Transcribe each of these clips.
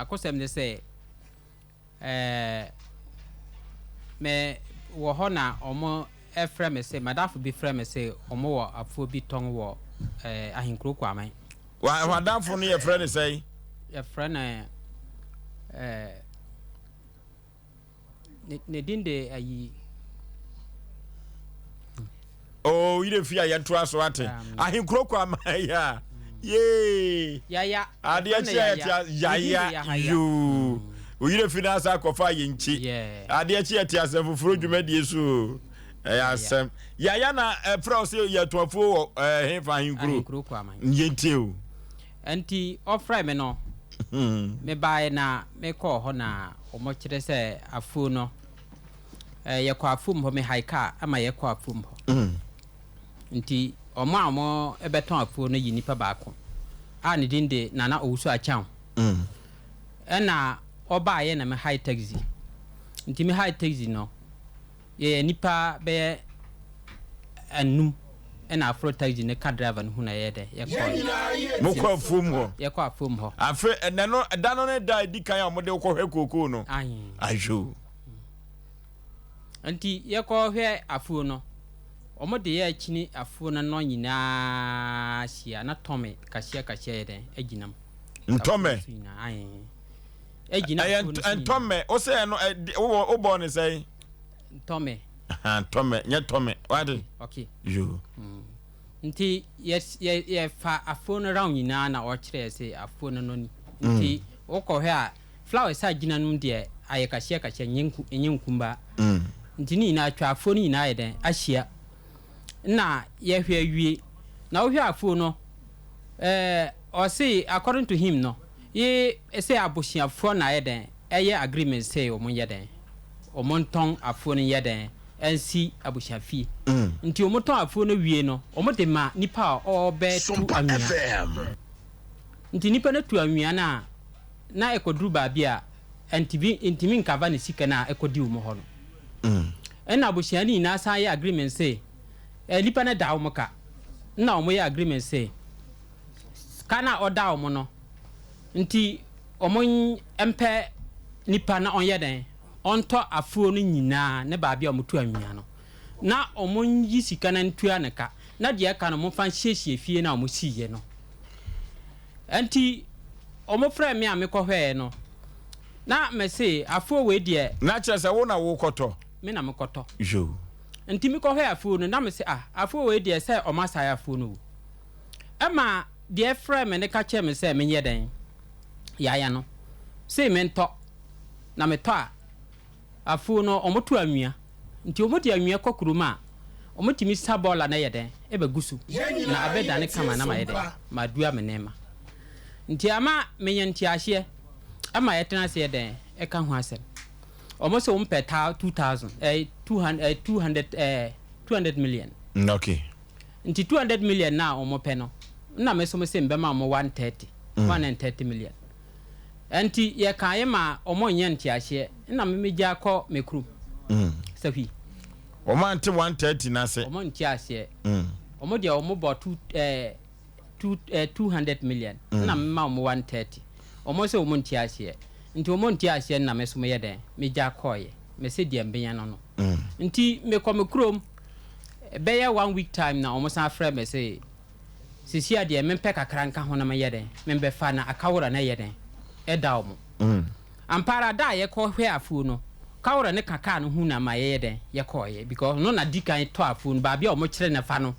makosem ne say me wo ho na omo efrem me say madafo bi frem me say omo wo afo bi ton wo ahinkro kwaman wa madafo no ye frem say ye frem na ne dinde ayi oh you dey fear ye to aso ate ahinkro kwaman ya ya ade ya you oyire finance akofa yenchi ade echi etiasem fufuru dwumadie so asem ya na fra se ye tofo hefa hinkro yentio anti ofra me no me bae na me ko ho na omo kire se afu no ye kwa afum ho me haika ama ye kwa afum ho nti omo ebeton afu no yi nipa baako a ne dinde nana owusu achan ena oba ye na me high taxi nti me high taxi no ye nipa be anum ena afro taxi ne car driver no na ye de ye ko mo ko afum ho ye ko afum ho afi enano dano ne da di kan ya mo de ko hwekoko no ajo nti ye ko hwe afu no omo de ye akini afu no nyina hia na tome kashia ye de aginam ntome ejina ntome o say no o born say tome tome nya tome wadi okay yo nti yes ye fa afone round nyina na o kire say afone no ni nti o ko hwe a flower sa gina num de aye kashia nyenkumba nti ni na atwa afone nyina ye den ahia na ye hwe awie na o hwe afone no o say according to him no ye say aboshiafo na ye den eye agreement say o mon ye den o mon ton afo no ye den ensi aboshiafi nti o mon ton afo no wie no o mo de ma nipa o be tu anwia nti nipa na tu anwia na ekoduru ba bia ntimi nkava ne sika na ekodi wo ho no ena aboshiani na san ye agreement say nipa na da wo moka na o mo ye agreement say kana oda wo mo no nti omon empe nipa na onye den onto afuo no nyina ne ba bia omutu anwia no na omon yi sika na ntua ne ka na de ka no mo fa hyehyie fie na omusiye no nti omofra me amekɔhwɛ no na me se afuo we de na kyerɛ sɛ wo na wo kɔtɔ me na mekɔtɔ jo nti mekɔhwɛ afuo no na me se afuo we de sɛ omasaya afuo no ema de frɛ me ne ka kyerɛ me sɛ menye den yaya no say mento na meto a afu no omoto anwia nti omodi anwia kokuruma omotimi sabola na yeden ebagusu na abeda ne kama na mayede madua menema nti ama menyanti ahye ama yetena se yeden eka ho asem omoso ompeta 200 million okay nti 200 million na omope no na meso se mbema mo 130 million enti ye kan ma omo nya ntiahye na memegya akọ mekru safi omo ante 130 na se omo ntiahye omo dia omo bo 200 million na mema omo 130 omo se omo ntiahye nti omo ntiahye na meso ye den megya akọ ye me se dia mbenya no nti mekrom be ye 1 week time na omo san frɛ me se sisi ade mempe kakra nka ho na me ye den membe fa na akawora na ye den edaomo ampara da ye ko hwe afu no kawora ne kaka no hu na ma ye den ye ko ye because no na dikan to afu no ba bia o mo kire ne fa no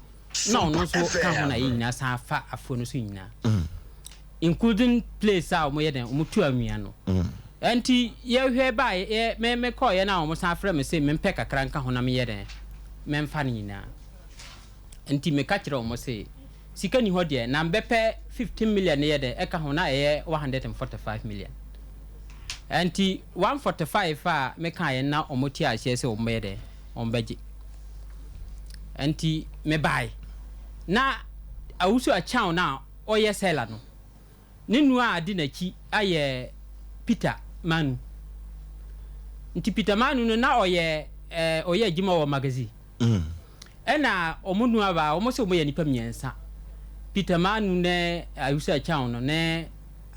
na ono so ka ho na ye nyina sa fa afu no so nyina including place a o mo ye den o mo tu anwia no enti ye hwe ba ye me ko ye na o mo sa fra me se mempe kakra nka ho na me ye den memfa ne nyina enti me ka kire o mo se sika ni ho de na mbepe 15 million ye de eka ho na ye 145 million anti 145 a me kan ye na omoti a hye se o me de ombeji anti me buy na awusu a chow na oye seller no ninu a adi na chi aye Peter Manu nti Peter Manu no na oye agima wo magazine ena omunu aba omo ye nipa miensa Peter Manu ne ayusa chow no ne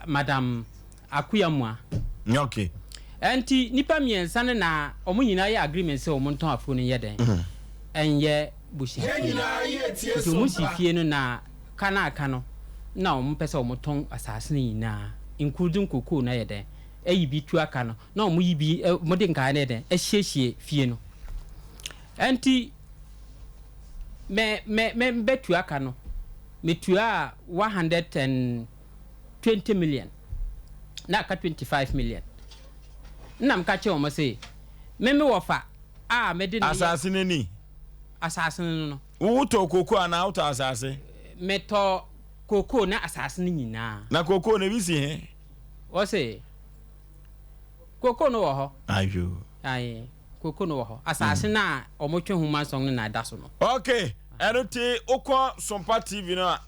Madam akuyamwa okay enti nipa miensa ne na omo nyina ye agreement se omo nton afuo no ye den enye bushi to musi fie no na kana aka no na omo pese omo ton asase ne nyina including koko na ye den eyi bi tu aka no na omo yi bi mo de nka na den ehyiehie fie no enti me betu aka no metua 120 million na aka 25 million na mka che omo say me wofa me de asase nani asase no wo to koko ana auto asase me to koko na asase ni nyina na koko na bi si he o say koko no wo ho ayo ai koko no wo ho asase na omo twe huma song na da so no okay erote okọ SOMPA TV no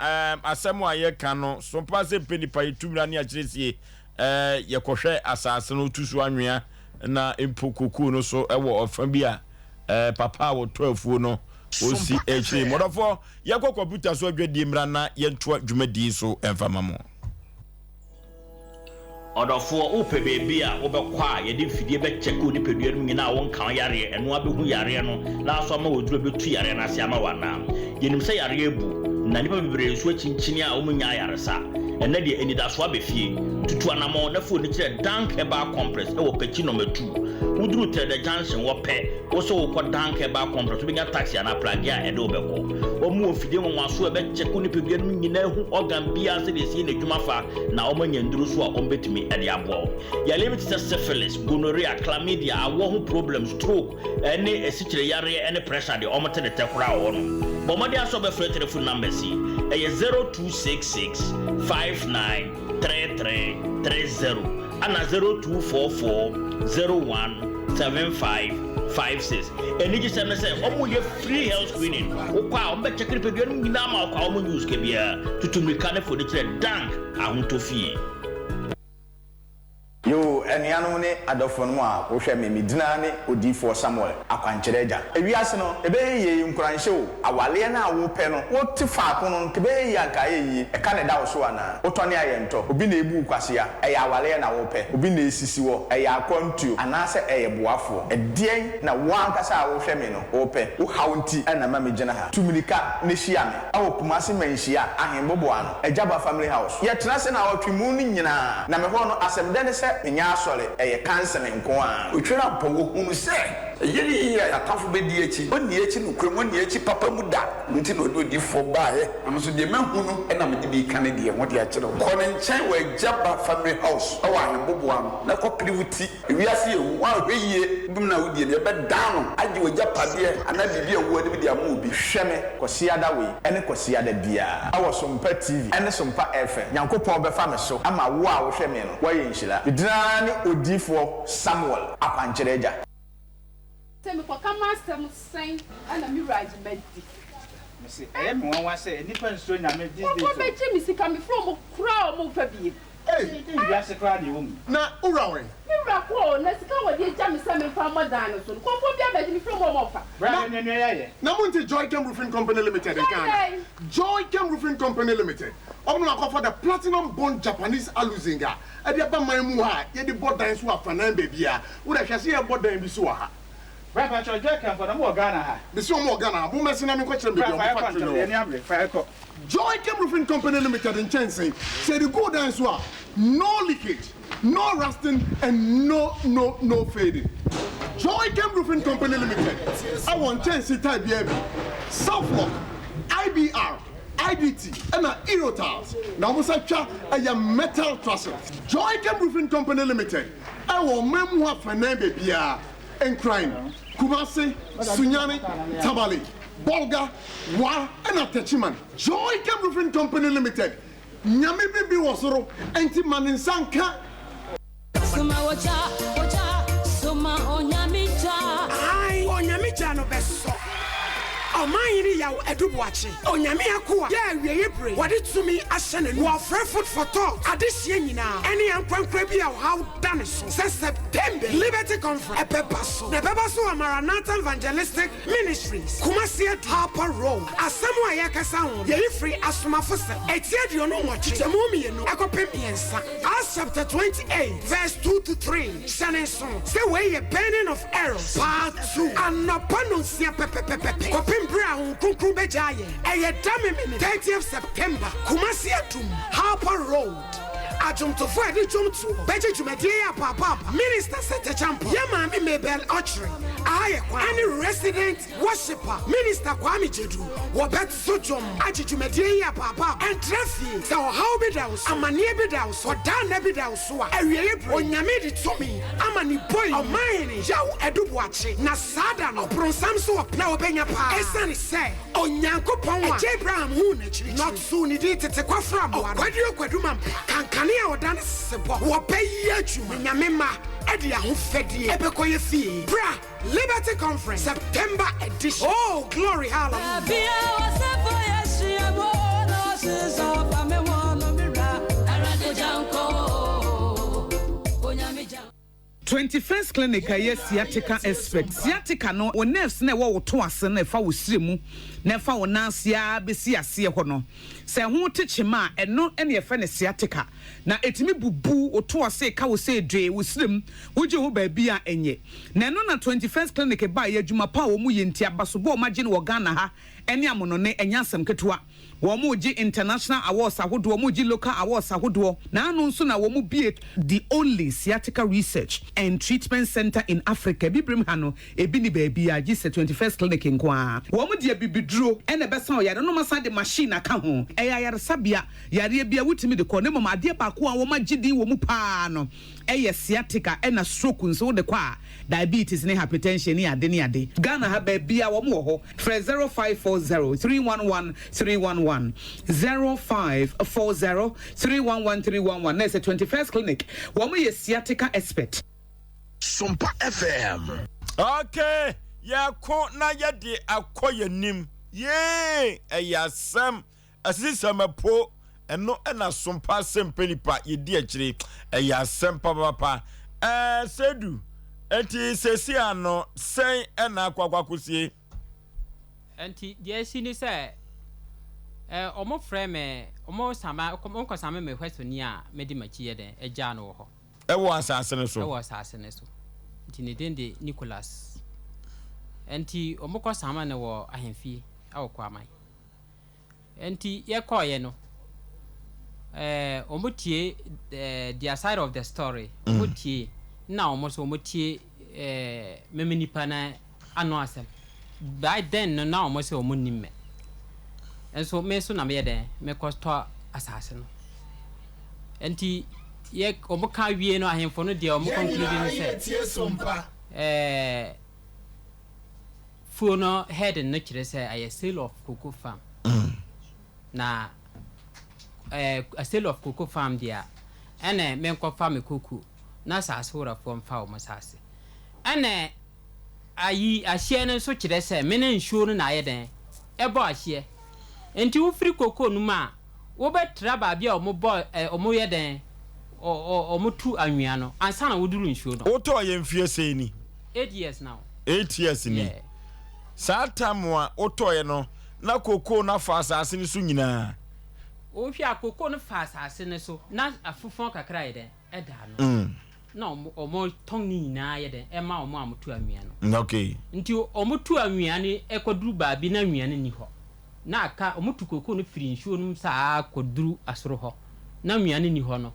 asemo aye ka no SOMPA se penipa yitumra ne akyeresi ye kohwe asase no tusu anwea na empokoko no so ewo ofa bi a papa wo 12 no osi echi modofo ye kọ computer so adwadi mra na ye nto dwumadi so emfama mo Odofo upe bebi a wobekwa ye de fidie be check odi peduanum nyina won kan yare eno abehu yare no na so ma woduro betu yare na ase ama wana yenim se yare ebu na nipa bibere so chinchini a omunya yare sa ene de enidaso abefie tutu anamo na fo ni kire dank eba compress e wo pechi no metu wuduru te the junction wo pe wo so wo ko dank eba compress wo binya taxi na plagi a ede obeko omu ofidie won so be check odi peduanum nyina hu organ bia se de si na dwuma fa na omanya nduru so a ombetumi ede abo ya limit syphilis gonorrhea chlamydia awo hu problem stroke ene esichire yare ene pressure de omote de tekura wo no bomodi aso be free telephone number si 0266593330 ana 0244017556 eni ji sem say omo ye free health screening okwa ombe check peduanum nyina ma okwa omo news ke bia tutumika ne fo de kire dank ahontofie yo enianu ne adofo no a wo hwe me medina ne odifo Samuel akwanchereja ewiase no ebe ye nkuranhye o awale na awo pe no wo ti fa ko no kebe ye anka ye e ka ne da wo so ana wo tone ayento obi na ebu kwase ya e ya awale na wo pe obi na esisi wo e ya akwantuo anase e ye boafo e dien na wo ankasa wo hwe me no wo pe wo haunti na ma megina ha tumilika ne hia me awo kumase manhia ahembobo ano ejaba family house ye tenase na wo twimu ni nyina na me ho no asemde ne se nya sole eye canceling nko a otwera mpogo hunu se yiri ya tafu be di echi oni echi no kwem oni echi papa mu da nti no odi fo bae amso de mahunu na me de bi kan de ho de a kire ko ne nchen wa jaba family house awa ahembobo am na ko priwuti wiase ye wa hweye dum na wodi ne be down agi wa japa de ana bibi ewu de bi amu bi hweme ko siada we ene ko siada bia awo SOMPA TV ene SOMPA FM yankopon be fa me so ama wo a wo hweme no wo ye nhyira ni odifo Samuel akwanchereja temi kwa kama sem sen ana mi ride bedi me say e me wan wan say nipa nso nya me this day ko be chi mi sika mi from kura o mo fa bi eh ya se kra de wo na urawe mi ra ko na sika wo de ja mi se me fa modan so ko ko bia be mi from o mo fa bra ne ya ye na munti Joy Chem Roofing Company Limited in Ghana Joy Chem Roofing Company Limited obno akofo the platinum bond Japanese aluzinga e de ba man mu ha ye de bodan so afanan ba bia wo da hwese ye bodan bi so ha bra pa Joy Chem for na mo Ghana ha bi so mo Ghana bo mesina mi ko kire be bi o factory no Joy Chem Roofing Company Limited in Chensing say the go down so no leakage no rusting and no fading. Joy Chem Roofing Company Limited I want Chensing type BB Southlock IBR IDT and Aerotiles. Now we say a metal trusses. Joy Chem Roofing Company Limited. I want memoir for name bia and crime. Kumasi, Sunyani, Tabali, Bolga, Wa, and Atachiman. Joy Chem Roofing Company Limited. Nyami bibi wasoro enti maninsanka. Suma wacha suma onyamicha. Ai onyamicha no beso. Omayiri yaw edubuache onyame akoa ya awie bre wade tumi ahyɛ ne wo frɛ food for thought adehye nyina ɛne yankwankwa bi a how done so September Liberty Conference ebeba so na ebeba so Maranatha Evangelistic Ministries Kumasi Harper Road asɛm a yɛkasa ho yɛyi free asomafo sɛ ɛtie deɛ no wɔkye tɛmu mienu ɛkɔpem yɛnsa Acts chapter 28 verse 2 to 3 hyɛne so sɛ wɔyɛ burning of arrows part 2 anɔpa no nsia pɛpɛpɛpɛ kɔpem berɛ a ho kronkron bɛgya yɛ ɛyɛ damemene 30th September Kumasi Atum Harper Road Ajumtofo edi jumtu beje jumedie ya papa Minister Sete Champo Yama mi Mabel Ochre aye kwa any resident worshipper Minister Kwame Jedu wobet sojom aji jumedie ya papa and trafi se how be daus amanie be daus odan be daus wa awieye onyame di tumi amani boy omani yaw edubuache na sada no pronsam so na obenya pa esani se onyankopon wa Abraham hu na chiri not so ni di tete kwa from wa kwaduma kankane a odan sebo wo pay adwuma nyamema e dia ho fedie ebekoye fie bra Liberty Conference September edition oh glory hallelujah 21st clinic a yes sciatica expert sciatica no o nerves na wo to ase na fa wo siremu na fa wo nansia besi ase ho no se ho techema eno ene ye fa ne sciatica na etimi bubu o to ase ka wo se dwe wo sirem wo je ho ba bi a enye na eno na 21st clinic ba ya adwuma pa wo mu ye ntia baso bo ma je ne wo Ghana ha ene amono ne enya asem ketewa wo mu ji international awards ahodo wo mu ji local awards ahodo na anu nso na wo mu be the only sciatica research and treatment center in Africa bibrim ha no ebi ni ba bi a ji 21st clinic nkoa wo mu de bibiduro ene besa o yare no masa de machine aka ho eya yare sabia yare bia wutimi de ko ne mama ade ba ko a wo ma gidi wo mu pa no eye sciatica ena stroke nso de kwa diabetes ne hypertension ne ade ne ade Ghana ha ba bia wo mu ho 0540 311 311 0540 311 311 na 21st clinic wo mu ye sciatica expert SOMPA FM okay ya ko na ye de akoyanim ye eyasam asisamapo eno na SOMPA sempenipa ye di akire eyasam papa sedu enti sesi ano sen na akwakosie enti die sini se omo frɛ me omo sama omo sama me hwesoni a medi machi ye den eja no ho ewo asase ne so nti ne den de Nicholas enti omo ko sama ne wo ahemfie awo kwa man enti ye koye no omo tie the side of the story omo tie na omo so omo tie memeni pana ano asem by then no na omo se omo nimme enso me so na me den me kosto asase no enti ye omo ka wie no ahemfo no de omo conclude no say funo head no kire say a sale of cocoa farm na a sale of cocoa farm dia ene me nko farm cocoa na asase wora fo mfa o masase ene ayi ahye no so kire say me na nsuo no na aye den ebo ahye enti wo free cocoa no ma wo betra ba bia omo boy omo ye den omo tu anwea no ansa na woduru nsuo no wo to ye mfie sei ni 8 years now 8 years ni sa tamwa wo to ye no na cocoa na fa asase ni so nyina wo hwi cocoa no fa asase ni so na afufon kakra ye den eda no na omo ton ni nyina ye den e ma omo amotu anwea no okay nti omo tu anwea ni ekoduru ba bi na anwea ni ho na aka omutu koko no firi nsuo no saa koduru asoro ho na nnuane ni ho no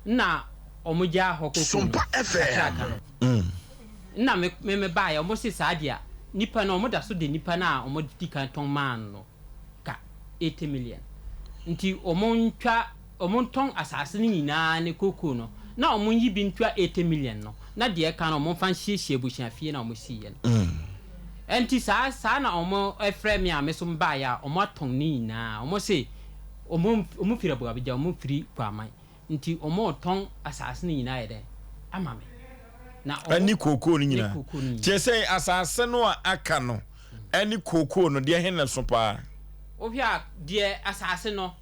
na omugya ho koko SOMPA FM na me ba ya omo se sadia nipa na omo da so de nipa na omo dika ton man no ka 80 million nti omo ntwa omo ton asase ni nyina ne koko no na omo yi bi ntwa 80 million no na de ka na omo fan hyehyɛ buhia fie na omo siye no enti saa na omo efre me a mesom ba ya omo aton ni na omo se omo fira bo abija omo firi kwaman nti omo ton asase ni na ye de ama me na ani koko ni nyina tie say asase no a aka no any cocoa no dear hen so pa. Obia dear assassin no.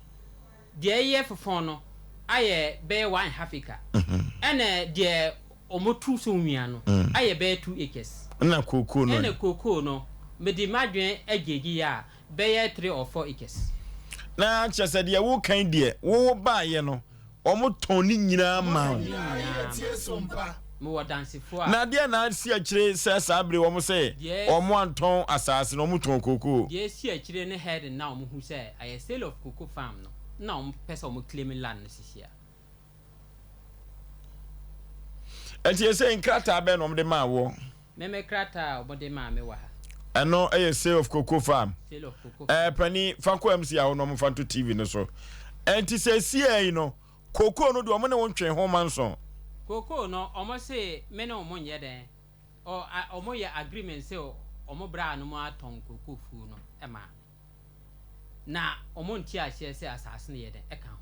Dear year for fono. Aye bear 1/2 acre. Dear omo 2 somiano. Aye bear 2 acres. Na cocoa no. And a cocoa no. Me di madwen agegi ya bear 3 or 4 acres. Na chese dear wo kan dear wo ba ye no. Omo toni nyina ma. Mo dance for. Na dear na si akire se sabre wo mo se. Omo anton asase no mo ton cocoa. Dear si akire ne head na omo hu se aye sale of cocoa farm no. Na omo pesa omo claiming land no sisia. Enti ese nkrata be no de ma wo. Me krata obode ma me wa ha. Eno sale of cocoa farm. Sale of cocoa. Pani fanko MC a no mo fanto TV no so. Enti se sie no cocoa no de omo ne won twen ho manso. Cocoa no omo se me na omo nye den. O omo ye agreement se omo bra no mo aton cocoa fu no e ma. Na omo nti a hye se asase ne ye den e kan ho.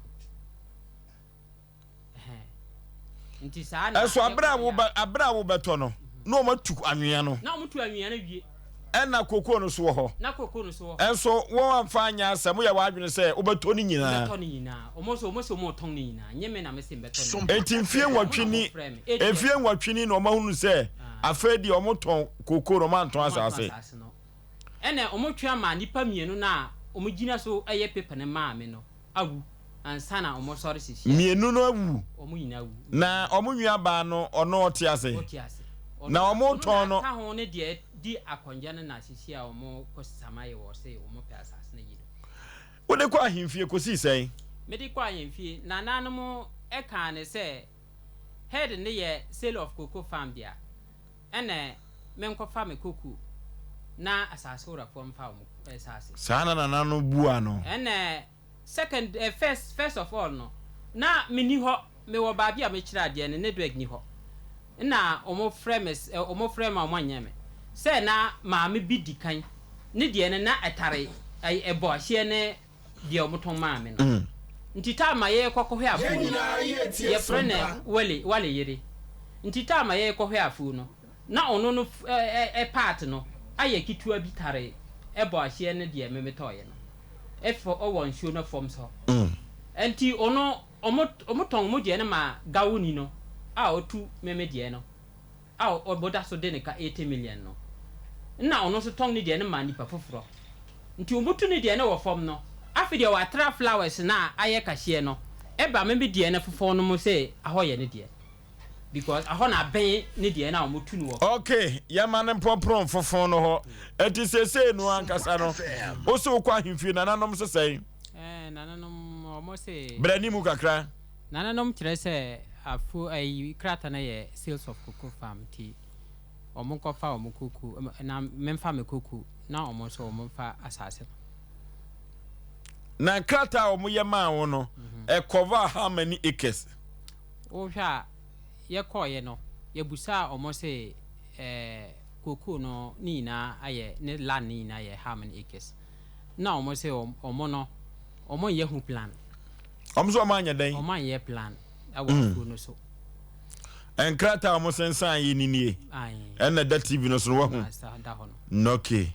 Nti sa na eso abra wo beto no no omo tu anwea no. Na omo tu anwea na wie. Na cocoa no so ho. Na cocoa no so ho. Enso wo amfanya asem ya wadwene se obeto ni nyina. Beto ni nyina. Omo so mo ton ni nyina. Nyeme na me se beto ni. Etimfie nwatwini. Efie nwatwini no mahunu se afedi omo ton cocoa no man ton asase. Ene omo twa ma nipa mienu na omo gina so eye paper ne ma me no. Awu ansana omo sori sisi. Mienu no awu. Omo nyina awu. Na omo nwia ba no ono ote ase. Na omo ton no ka ho ne de di akonja na sisi a omo kosamaye wo se omo pe asase na yido. Wo de kwa ahemfie kosi sei. Me de kwa ahemfie na nanom e kan ne se head ne ye sale of cocoa farm dia. Ene me nkofa me cocoa na asase ora fom fa omo asase. Sana na nano bua no. Ene second first of all no. Na me ni ho me wo ba bia me kira de ne do agni ho. Na omo frames omo frame a omanyame. Se na maame bi dikan ne de ne na atare ai ebo ahye ne de omoton maame no nti ta ma ye kokohwe afu ye frene wale yere nti ta ma ye kokohwe afu no na ono no part no aye kitua bi tare ebo ahye ne de memetoye no efo owon show no form so nti ono omoton mo de ne ma gawuni no a otu memedie no a oboda so de ne ka 80 million no na ono so tong ni de ne ma nipa foforo nti omutu ni de ne wo fom no afi de wa tra flowers na aye kahye no eba me bi de ne fofo no mo say ahoye ne de because aho na ben ni de na omutu ni wo okay ya man popron fofo no ho eti sese no ankasa no o so kwa himfi na nanom so sei nananom omo say brani mu kakra nananom kire say afu ai krata na ye sales of cocoa farm ti omo kofa omo kuku na memfa me kuku na omo so omo fa asase na krata omo ye ma wo no e cover how many acres o hwa ye koye no ye busa omo se kuku no ni na aye ne land ni na ye how many acres na omo se omo no omo ye hu plan omo so manya den omo ye plan awo kuku no so enkrata omo sensan yi ninie na that TV no so wo hu okay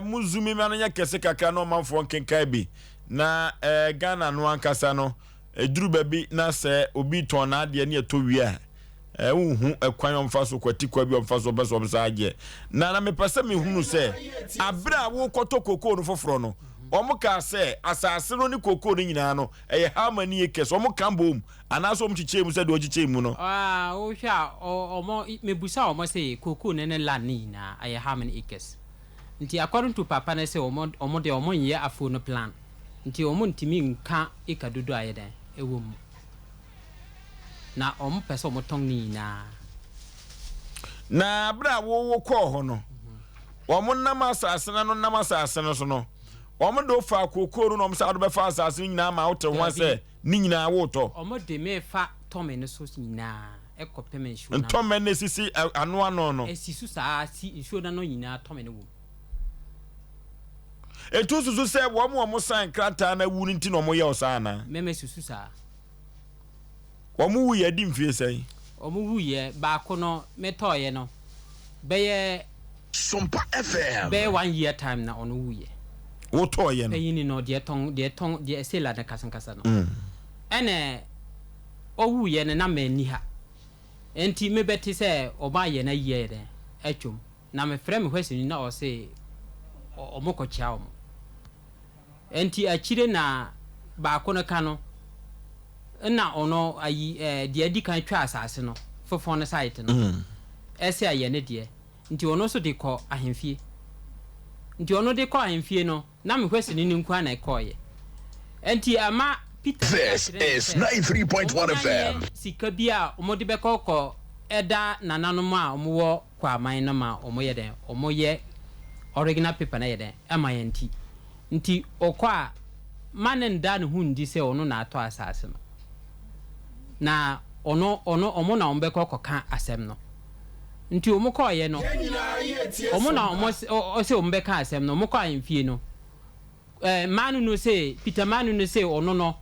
muzumi ma no nya kese kakra no manfo kenkai bi na Ghana no ankasa no eduru babi na se obi ton na ade ne to wi a unhu ekwan omfa so kwati kwa bi omfa so beso omsa age na mepese me hunu se abra wo koto koko no foforo no omo ka se asase no ni koko no nyina no how many acres omo kan bom anaso omo chiche mu se de ochiche mu no o hwa omo mebusa omo se koko ne land ni na how many acres nti according to papa na se omo de omo nye afo no plan nti omo ntimi nka ikadodo ayeden ewo mu na omo pese omo tong ni na abra wo ko ho no omo nam asase no so no omo do fa kokoro no omo sa do be fa asase nyina ma wote ho ase ni nyina wo to omo de me fa tome no so nyina ekopem nshu na tome ne sisi ano no esisu sa si nshu na no nyina tome no wo etu susu se wo mo san krata na wu nti no mo ye osana meme susu sa wo mo wu ye di mfie sei omo wu ye ba ko no metoye no be ye SOMPA FM. Be 1 year time na ono wuye. Wo to ye no. Eyin no de ton de sela na kasankasa no. Ene o wuye ne na mani ha. Enti me beti se oba ye na ye de atwom. Na me frɛ me hwesi na o se omokocha omo. Enti achire na ba kono ka no na ono ayi de adi kan twa asase no fofo no site no. Ese aye ne de nti ono so de kɔ ahemfie nti ono de kɔ ahemfie no na me hwesi ni nku ana kɔye nti ama Peter This is 93.1 FM sika bia omo de bekɔ eda nananom a omo wɔ kwa aman na ma omo yɛ den omo yɛ original paper na yɛ den ama yɛ nti okɔ a manen da ne hundi sɛ ono na atɔ asase no na ono omo na omo bekɔ ka asɛm no nti omo kɔye no omo na omo se omo beka asɛm no omo kɔ ahemfie no manu no se Peter manu no se ono no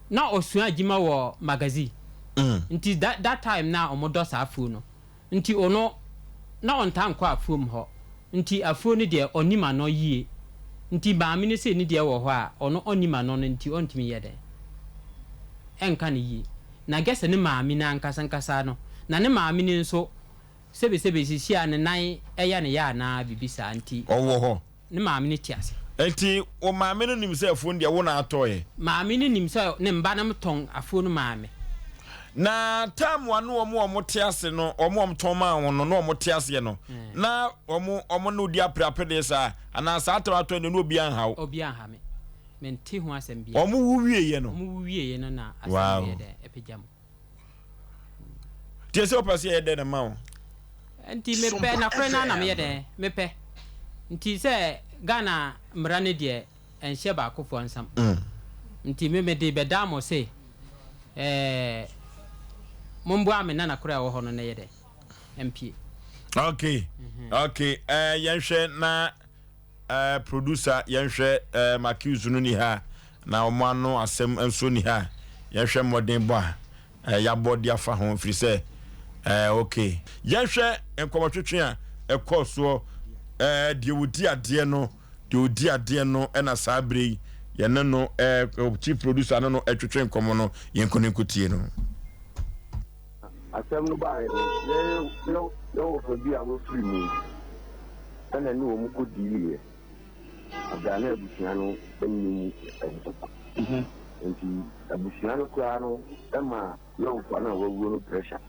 na osua agima wɔ magazine nti that time na omo do sa afuo no nti ono na onta nkɔ afuo m hɔ nti afuo no de onima no yie nti maame no se ni de wɔ hɔ a ono onima no nti ontimi yɛ de enka ne yie na gese ne maame na nkasa no na ne maame ni nso sebe sisi a ne nan eya ne ya na bibisa nti owo ho ne maame ne tiase enti o maame no nim se afuo ndia wo na atoye maame ne nim se ne mba na mton afuo no maame na tam wanu omo tiase no omo ton ma won no omo tiase no na omo no di aprapede sa ana sa ato ne no obi anhaw me menti ho asem bia omo wuwie ye no na asem bia de epejam tiese opase ye de na ma wo nti mepe na frena na me de mepe nti se Ghana mrane de enhye ba akofo ansam nti me de bedamo se mombo amena na kora wo hono na ye de MP okay yenhwe na producer yenhwe Makiuzu no ni ha na omo ano asem enso ni ha yenhwe modern bo ya body afa ho firi se okay yenhwe enkomotwetwe a ekoso de odi ade no na sabre yene no chief producer no etwetwe enkomo no yenkoninkotie no asem no ba yo for bi a wo free me ana ni wo mu ko diye agana abusia no enni enti abusia no kwa no ema yo fa na wo no pressure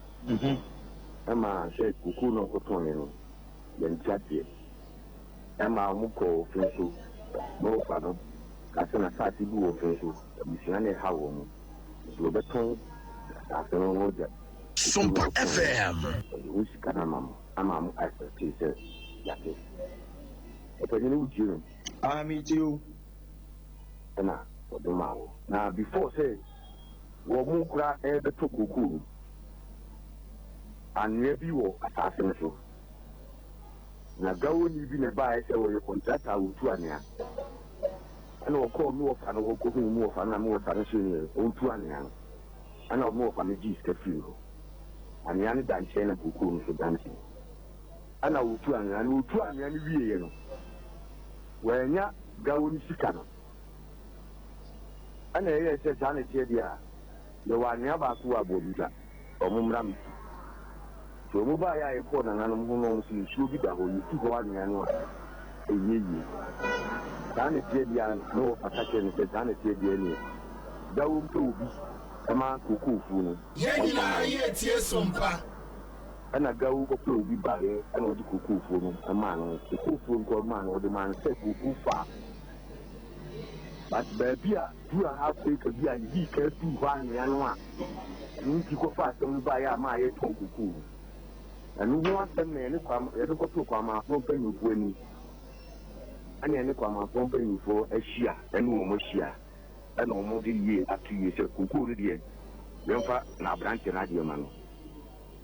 ema se kuku no ko ton no yentia ema mu ko finso no fa no kasana sa ti bu wo finso abusia ne ha wo mu so beton asem wo ja SOMPA FM. Which can I'm expected yake. Openi ujiro. Me too. Na odomawo. Na before say wo mu kura e be tokuku. Anwe bi wo asase no so. Na gawo ni bi ne ba e se wo contractor wutu ania. Ana wo ko mi wo fa no wo ko mi wo fa na mi wo fa no so ni wutu ania. Ana wo fa ne ji stefio. Ani ani danche na kuku so danche ana wutu ani wiye no wanya gawo ni sika no ana ye se tane tie dia le wanya ba ku abodula omumra mi so mo ba ya e ko na nanom ho no so su bi da ho yutu ho anya no eyeyi tane tie dia no atake ni se tane tie dia ni gawo mpe obi ama kuku fu no yenina ye tie SOMPA ana gawo ko pe obi bare ana odi kuku fu no ama no kuku fu ko ma no de man se kuku fa but baby a you have to take a yi ka tu ba ni anu a nti ko fa se mu ba ya ma ye to kuku anu ho asem ne kwa ye ko to kwa ma fo pe ni fu ani ani ne kwa ma fo pe ni fo ahia anu mo hia ana omo de ye atuye se kuku de yemfa na branche na de mano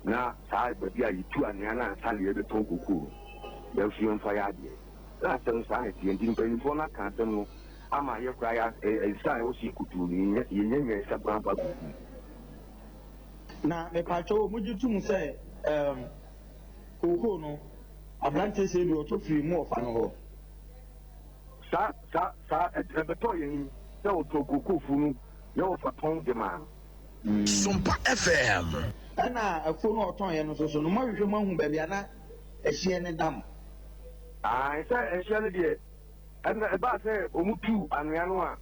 na sa ba bia yitu ania na sa le be ton kuku ya fi yemfa ya de na san sa ne ti ndin pe fo na kan tem no ama ye kra ya sa o si kutu ni ye sa bran ba kuku na me pa cho mu jitu mu se kuku no abrante say bi oto free mu ofa no ho sa ebeto yin se oto kokofu no ye ofa ton de ma Sompa FM ana afo no oton ye no so no ma hwehwe ma hu ba bia na ehie ne dam say ehie ne de ana e ba say omutu anua no a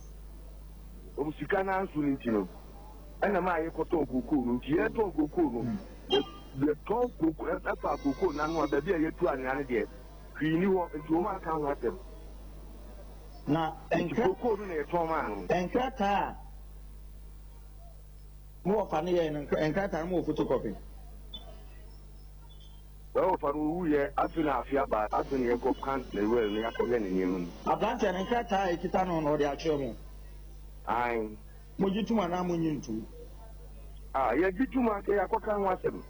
omusika na ansu ni ntino ana ma ye koto koko no nti ye to koko no the top koko afa koko na no ba bia ye tu anua ne de kwini ho nti o ma kan ho atem na koko no na ye to ma no enkrata mo ofa ne ye enkrata mo photocopy well for who ye afina afia ba afina ye go kan le well ni akoge ni nimu ablante enkrata ekita no no de acho mo ai mo jituma na mo nyintu ye jituma ke akoka ho asem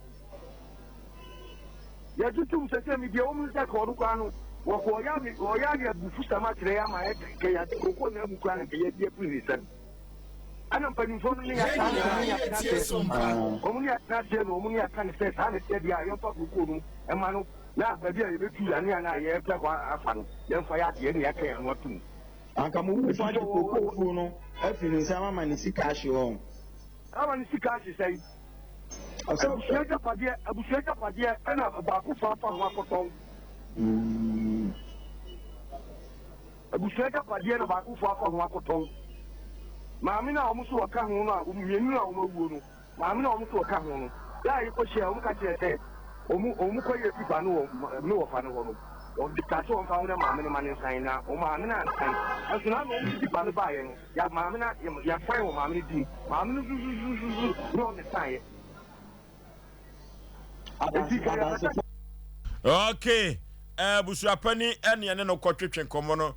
ye jitum se mi de o mu se ko ru kwanu wo ko ya bufu sama kire ya ma ke ya ko na mu kwan ke ye die prison ana mpani fo ni ya kan ya omuni ya na de no omuni ya kan se sa ne te dia yo pa ko no e ma no na ba bia ye betu ya ne na ye pe kwa afa no ye mfa ya de ne ya kan no tum anka mo wu fa ko fu no afiri nsama ma ni sika ahye ho ama ni sika ahye sai abusuya japade ana ba ko fa ho akoton abusuya japade na ba ko fa ho akoton maami na omuso waka ho no a omienu na omawu no maami na omuso waka ho no ya yi ko share ka chere omu ko ye pipa no wo fa no ho no o diktato on fa na maami na mane san na o maami na san aso na no pipa no ba ye no ya maami na ya fa wo maami di maami no zuzu no ne san ye okay busuapani ene no kotwetwe komo no